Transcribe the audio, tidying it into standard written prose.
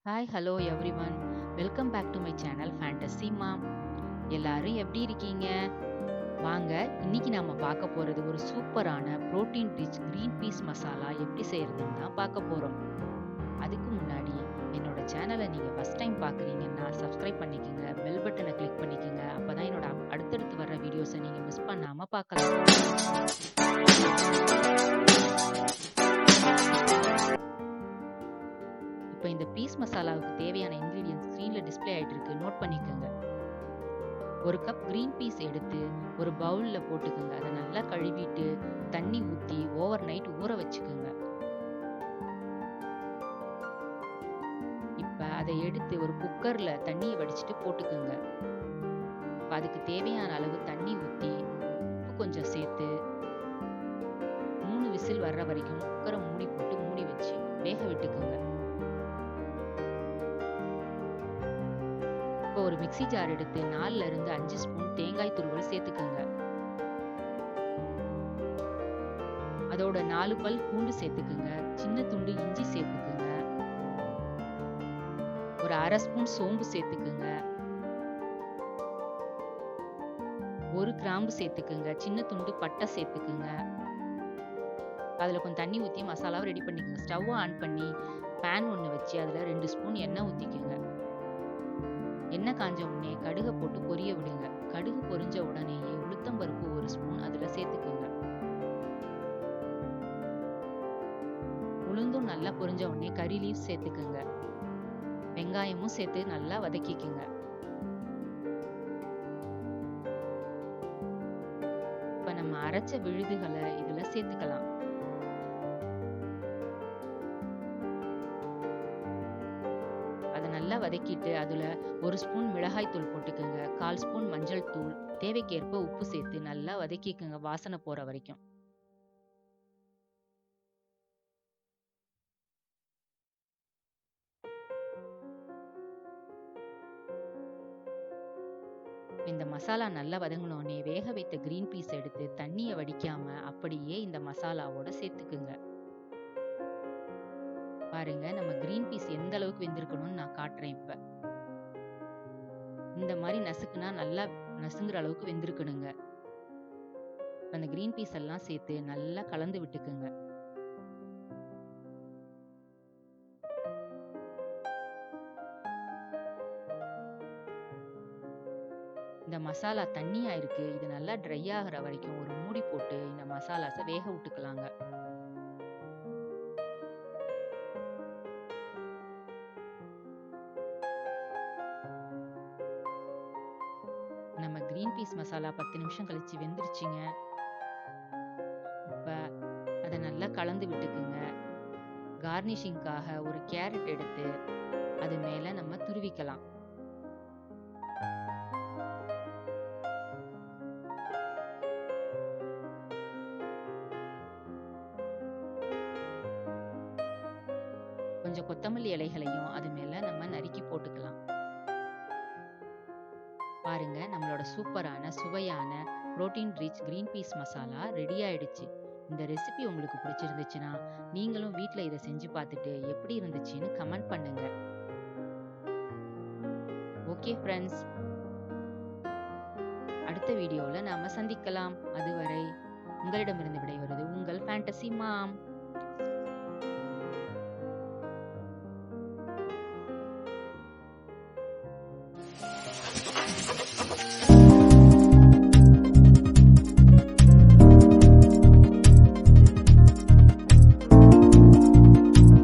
Hi hello everyone. Welcome back to my channel fantasy mom. எல்லாரும் எப்படி இருக்கீங்க? வாங்க, இன்னைக்கு நாம பார்க்க போறது ஒரு சூப்பரான protein rich green peas masala எப்படி செய்யறதுன்னு தான் பார்க்க போறோம். அதுக்கு முன்னாடி என்னோட சேனலை நீங்க ஃபர்ஸ்ட் டைம் பார்க்குறீங்கன்னா சப்ஸ்கிரைப் பண்ணிக்கோங்க, பெல் பட்டனை கிளிக் பண்ணிக்கோங்க. அப்பதான் என்னோட அடுத்தடுத்து வர்ற வீடியோஸை நீங்க மிஸ் பண்ணாம பார்க்கலாம். இப்போ இந்த பீஸ் மசாலாவுக்கு தேவையான இன்கிரீடியன்ஸ் ஸ்க்ரீன்ல டிஸ்ப்ளே ஆயிட்டு இருக்கு, நோட் பண்ணிக்கோங்க. ஒரு கப் கிரீன் பீஸ் எடுத்து ஒரு பவுல்ல போட்டுக்கோங்க. அதை நல்லா கழுவிட்டு தண்ணி ஊற்றி ஓவர் நைட் ஊற வச்சுக்கோங்க. இப்போ அதை எடுத்து ஒரு குக்கர்ல தண்ணியை வடிச்சிட்டு போட்டுக்கோங்க. இப்போ அதுக்கு தேவையான அளவு தண்ணி ஊற்றி உப்பு கொஞ்சம் சேர்த்து 3 விசில் வர்ற வரைக்கும் குக்கரை மூடி போட்டு மூடி வச்சு வேக விட்டுக்குங்க. இப்போ ஒரு மிக்ஸி ஜார் எடுத்து 4ல இருந்து 5 ஸ்பூன் தேங்காய் துருவல் சேர்த்துக்குங்க. அதோட 4 பல் பூண்டு சேர்த்துக்குங்க. சின்ன துண்டு இஞ்சி சேர்த்துக்குங்க. ஒரு 1/2 ஸ்பூன் சோம்பு சேர்த்துக்குங்க. 1 கிராம்பு சேர்த்துக்குங்க. சின்ன துண்டு பட்டை சேர்த்துக்குங்க. அதுல கொஞ்சம் தண்ணி ஊற்றி மசாலாவை ரெடி பண்ணிக்கோங்க. ஸ்டவ் ஆன் பண்ணி பேன் ஒன்று வச்சு அதுல 2 ஸ்பூன் எண்ணெய் ஊற்றிக்குங்க. எண்ணெய் காஞ்ச உடனே கடுகை போட்டு பொரிய விடுங்க. கடுகு பொரிஞ்ச உடனேயே உளுத்தம்பருப்பு 1 ஸ்பூன் அதுல சேர்த்துக்குங்க. உளுந்தும் நல்லா பொரிஞ்ச உடனே கறி லீஃப் சேர்த்துக்குங்க. வெங்காயமும் சேர்த்து நல்லா வதக்கிக்குங்க. இப்ப நம்ம அரைச்ச விழுதுகளை இதுல சேர்த்துக்கலாம். அதை நல்லா வதக்கிட்டு அதுல 1 ஸ்பூன் மிளகாய் தூள் போட்டுக்குங்க. 1/4 ஸ்பூன் மஞ்சள் தூள், தேவைக்கேற்ப உப்பு சேர்த்து நல்லா வதக்கிக்குங்க வாசனை போற வரைக்கும். இந்த மசாலா நல்லா வதங்கினோடனே வேக வைத்த கிரீன் பீஸ் எடுத்து தண்ணியை வடிக்காம அப்படியே இந்த மசாலாவோட சேர்த்துக்குங்க. பாருங்க, நம்ம கிரீன் பீஸ் எந்த அளவுக்கு வெந்திருக்கணும்னு நான் காட்டுறேன். இப்ப இந்த மாதிரி நசுக்குனா நல்லா நசுங்குற அளவுக்கு வெந்திருக்கணுங்க. அந்த கிரீன் பீஸ் எல்லாம் சேர்த்து நல்லா கலந்து விட்டுக்குங்க. இந்த மசாலா தண்ணியா இருக்கு, இது நல்லா ட்ரை ஆகிற வரைக்கும் ஒரு மூடி போட்டு இந்த மசாலாஸை வேக விட்டுக்கலாங்க. நம்ம கிரீன் பீஸ் மசாலா 10 நிமிஷம் கழிச்சு வெந்துருச்சுங்க. இப்ப அதை நல்லா கலந்து விட்டுக்குங்க. கார்னிஷிங்காக ஒரு கேரட் எடுத்து அது மேல நம்ம துருவிக்கலாம். கொஞ்சம் கொத்தமல்லி இலைகளையும் அது மேல நம்ம நறுக்கி போட்டுக்கலாம். பாருங்க, நம்மளோட சூப்பரான சுவையான protein rich green peas masala ready ஆயிடுச்சு. இந்த ரெசிபி உங்களுக்கு பிடிச்சிருந்துச்சுன்னா நீங்களும் வீட்ல இதை செஞ்சு பார்த்துட்டு எப்படி இருந்துச்சுன்னு கமெண்ட் பண்ணுங்க. ஓகே ஃப்ரெண்ட்ஸ், அடுத்த வீடியோல நாம சந்திக்கலாம். அதுவரை உங்களிடமிருந்து விடைபெறுவது உங்கள் ஃபேண்டசி மாம்.